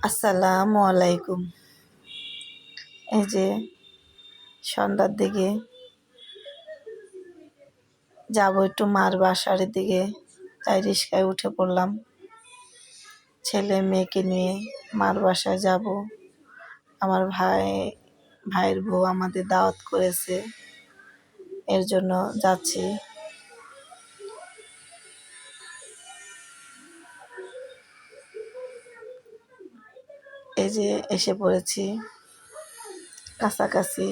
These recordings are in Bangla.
আসসালামু আলাইকুম। এই যে সন্ধ্যার দিকে যাব একটু মার বাসার দিকে, তাই রিক্সায় উঠে পড়লাম। ছেলে মেয়েকে নিয়ে মার বাসায় যাব। আমার ভাইয়ের বউ আমাদের দাওয়াত করেছে, এর জন্য যাচ্ছি। এই যে এসে পড়েছি কাছাকাছি।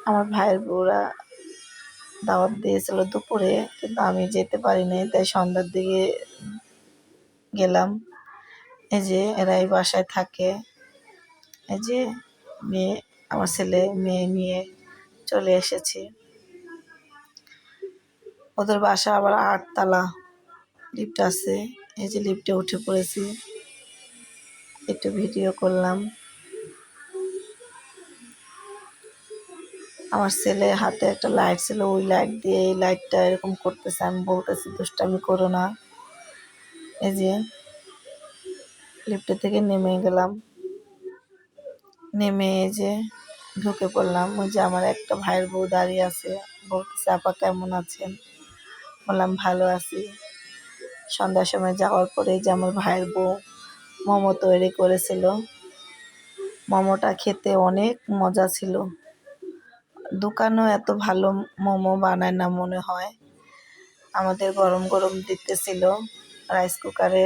আমার ভাইয়ের বউরা দাওয়াত দিয়েছিল দুপুরে, কিন্তু আমি যেতে পারিনি, তাই সন্ধ্যার দিকে গেলাম। এই যে এরা এই বাসায় থাকে। এই যে মেয়ে, আমার ছেলে মেয়ে নিয়ে চলে এসেছি। ওদের বাসা আবার 8 তলা, লিফট আছে। এই যে লিফটে উঠে পড়েছি, একটু ভিডিও করলাম। আমার ছেলে হাতে একটা লাইট ছিল, ওই লাইট দিয়ে এই লাইটটা এরকম করতেছে। আমি বলতেছি দুষ্টামি করো না। এই যে লিফটে থেকে নেমে গেলাম, নেমে এই যে ঢুকে পড়লাম। ওই যে আমার একটা ভাইয়ের বউ দাঁড়িয়ে আছে, বলতেছে আপা কেমন আছেন? বললাম ভালো আছি। সন্ধ্যার সময় যাওয়ার পরে যে আমার ভাইয়ের বউ মোমো তৈরি করেছিল। মোমোটা খেতে অনেক মজা ছিল। দোকানেও এত ভালো মোমো বানায় না মনে হয়। আমাদের গরম গরম দিতেছিল, রাইস কুকারে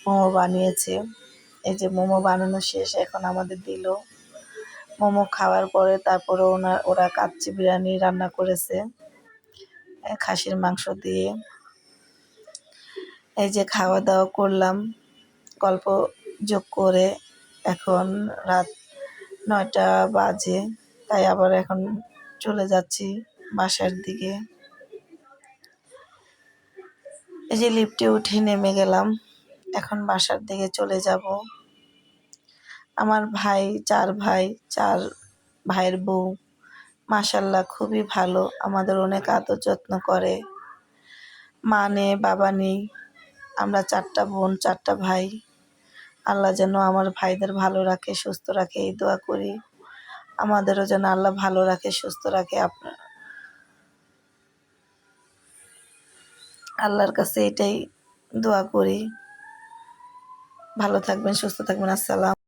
মোমো বানিয়েছে। এই যে মোমো বানানো শেষ, এখন আমাদের দিল। মোমো খাওয়ার পরে তারপরে ওরা কাচ্চি বিরিয়ানি রান্না করেছে খাসির মাংস দিয়ে। এই যে খাওয়া দাওয়া করলাম গল্প যোগ করে। এখন রাত 9টা বাজে, তাই আবার এখন চলে যাচ্ছি বাসার দিকে। এই যে লিফটে উঠে নেমে গেলাম, এখন বাসার দিকে চলে যাব। আমার ভাই, 4 ভাই, 4 ভাইয়ের বউ মাশাল্লাহ খুবই ভালো, আমাদের অনেক আদর যত্ন করে। মা নেই, বাবা নেই, আমরা 4টা বোন, 4টা ভাই। আল্লাহ যেন আমার ভাইদের ভালো রাখে, সুস্থ রাখে, এই দোয়া করি। আমাদেরও যেন আল্লাহ ভালো রাখে, সুস্থ রাখে। আল্লাহর কাছে এটাই দোয়া করি। ভালো থাকবেন, সুস্থ থাকবেন। আসসালাম।